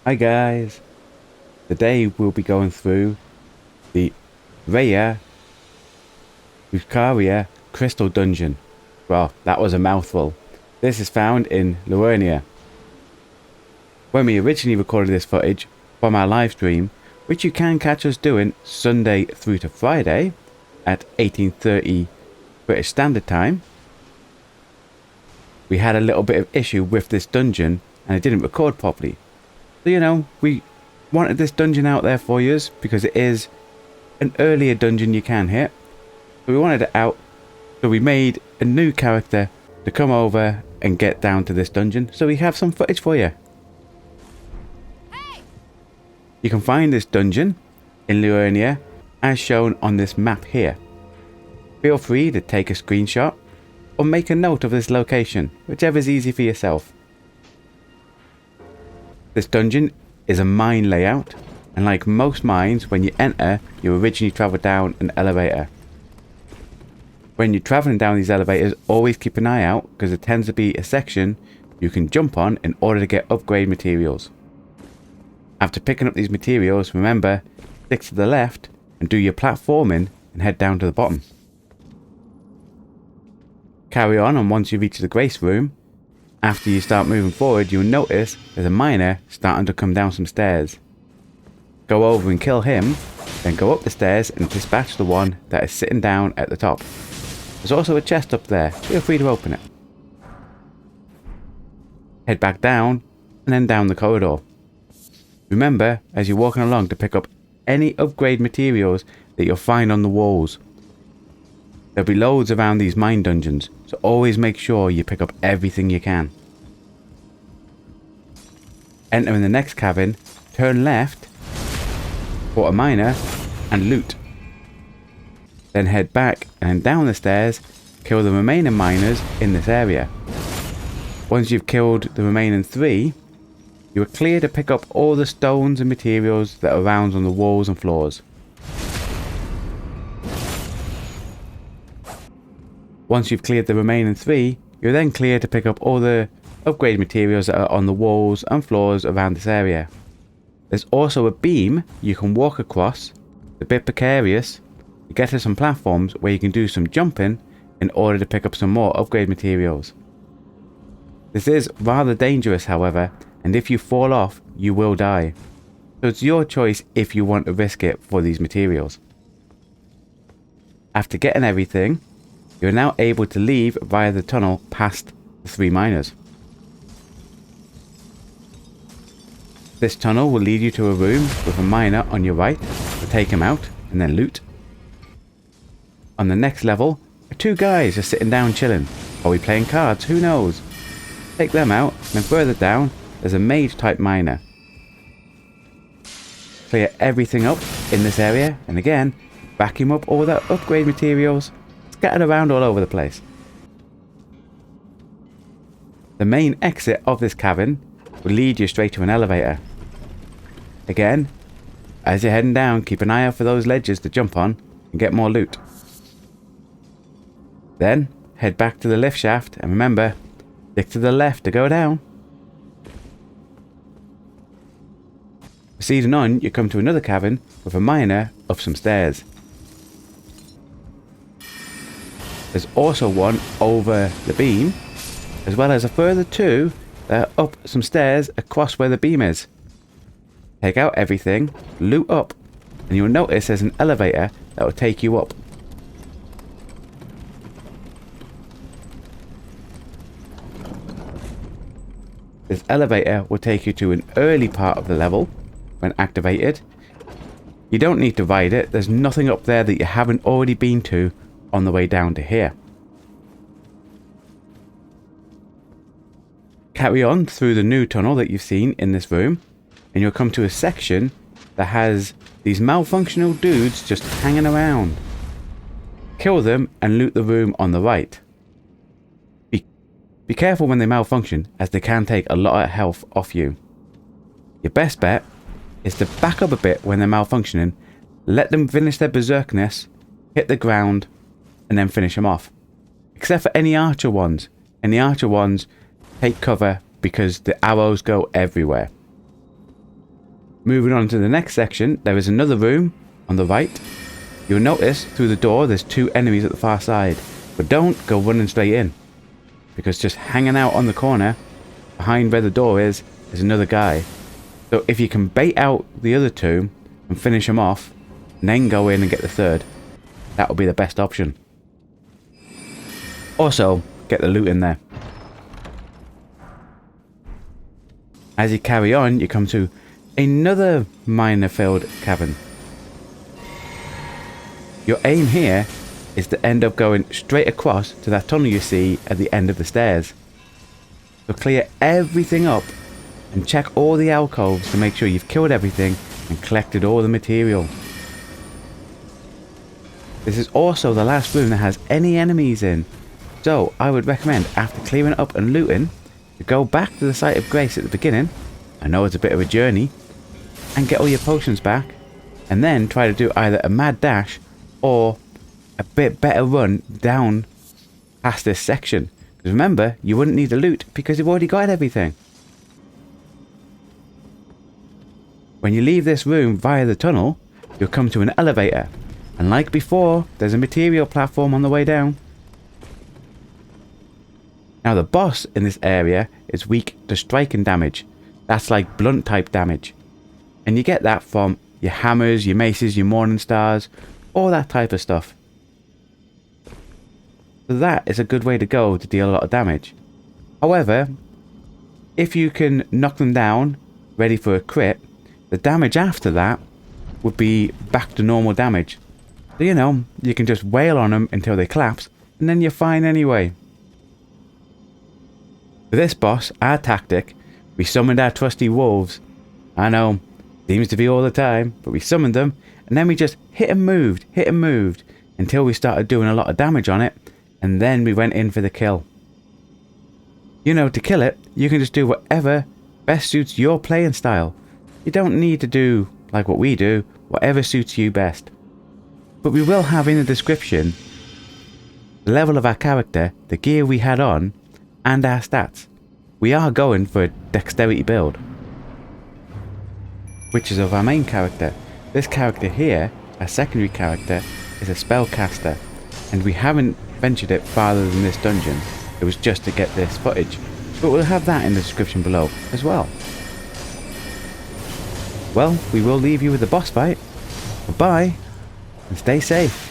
Hi guys, today we'll be going through the Raya Lucaria Crystal Dungeon. Well, that was a mouthful. This is found in Liurnia. When we originally recorded this footage from our live stream, which you can catch us doing Sunday through to Friday at 18:30 British Standard Time, we had a little bit of issue with this dungeon and it didn't record properly. So, you know, we wanted this dungeon out there for you because it is an earlier dungeon you can hit. So we wanted it out. So we made a new character to come over and get down to this dungeon. So we have some footage for you. Hey! You can find this dungeon in Liurnia as shown on this map here. Feel free to take a screenshot or make a note of this location, whichever is easy for yourself. This dungeon is a mine layout, and like most mines, when you enter, you originally travel down an elevator. When you're traveling down these elevators, always keep an eye out because there tends to be a section you can jump on in order to get upgrade materials. After picking up these materials, remember, stick to the left and do your platforming and head down to the bottom. Carry on, and once you reach the Grace Room, after you start moving forward, you'll notice there's a miner starting to come down some stairs. Go over and kill him, then go up the stairs and dispatch the one that is sitting down at the top. There's also a chest up there, feel free to open it. Head back down and then down the corridor. Remember, as you're walking along, to pick up any upgrade materials that you'll find on the walls. There'll be loads around these mine dungeons, so always make sure you pick up everything you can. Enter in the next cabin, turn left for a miner and loot. Then head back and down the stairs, kill the remaining miners in this area. Once you've killed the remaining 3, you are clear to pick up all the stones and materials that are around on the walls and floors. Once you've cleared the remaining 3, you're then clear to pick up all the upgrade materials that are on the walls and floors around this area. There's also a beam you can walk across, a bit precarious, to get to some platforms where you can do some jumping in order to pick up some more upgrade materials. This is rather dangerous, however, and if you fall off, you will die. So it's your choice if you want to risk it for these materials. After getting everything, you are now able to leave via the tunnel past the 3 miners. This tunnel will lead you to a room with a miner on your right to take him out and then loot. On the next level, 2 guys are sitting down chilling. Are we playing cards? Who knows? Take them out, and then further down, there's a mage type miner. Clear everything up in this area, and again, vacuum up all that upgrade materials scattered around all over the place. The main exit of this cabin will lead you straight to an elevator. Again, as you're heading down, keep an eye out for those ledges to jump on and get more loot. Then, head back to the lift shaft and remember, stick to the left to go down. Proceeding on, you come to another cabin with a miner up some stairs. There's also one over the beam, as well as a further 2 that are up some stairs across where the beam is. Take out everything, loot up, and you'll notice there's an elevator that will take you up. This elevator will take you to an early part of the level when activated. You don't need to ride it, there's nothing up there that you haven't already been to on the way down to here. Carry on through the new tunnel that you've seen in this room, and you'll come to a section that has these malfunctional dudes just hanging around. Kill them and loot the room on the right. Be careful when they malfunction, as they can take a lot of health off you. Your best bet is to back up a bit when they're malfunctioning, let them finish their berserkness, hit the ground, and then finish them off. Except for any archer ones. And the archer ones take cover because the arrows go everywhere. Moving on to the next section, there is another room on the right. You'll notice through the door there's 2 enemies at the far side, but don't go running straight in, because just hanging out on the corner behind where the door is another guy. So if you can bait out the other 2 and finish them off, and then go in and get the 3rd, that would be the best option. Also, get the loot in there. As you carry on, you come to another miner-filled cavern. Your aim here is to end up going straight across to that tunnel you see at the end of the stairs. So clear everything up and check all the alcoves to make sure you've killed everything and collected all the material. This is also the last room that has any enemies in, so I would recommend, after clearing it up and looting, to go back to the site of grace at the beginning. I know it's a bit of a journey, and get all your potions back, and then try to do either a mad dash or a bit better run down past this section. Because remember, you wouldn't need the loot because you've already got everything. When you leave this room via the tunnel, you'll come to an elevator, and like before, there's a material platform on the way down. Now the boss in this area is weak to striking damage. That's like blunt type damage. And you get that from your hammers, your maces, your morning stars, all that type of stuff. So that is a good way to go to deal a lot of damage. However, if you can knock them down, ready for a crit, the damage after that would be back to normal damage. So you know, you can just wail on them until they collapse, and then you're fine anyway. For this boss, our tactic, we summoned our trusty wolves. I know, seems to be all the time, but we summoned them, and then we just hit and moved, until we started doing a lot of damage on it, and then we went in for the kill. You know, to kill it, you can just do whatever best suits your playing style. You don't need to do like what we do, whatever suits you best. But we will have in the description the level of our character, the gear we had on, and our stats. We are going for a dexterity build, which is of our main character. This character here, our secondary character, is a spellcaster, and we haven't ventured it farther than this dungeon. It was just to get this footage, but we'll have that in the description below as well. Well, we will leave you with the boss fight. Goodbye, and stay safe.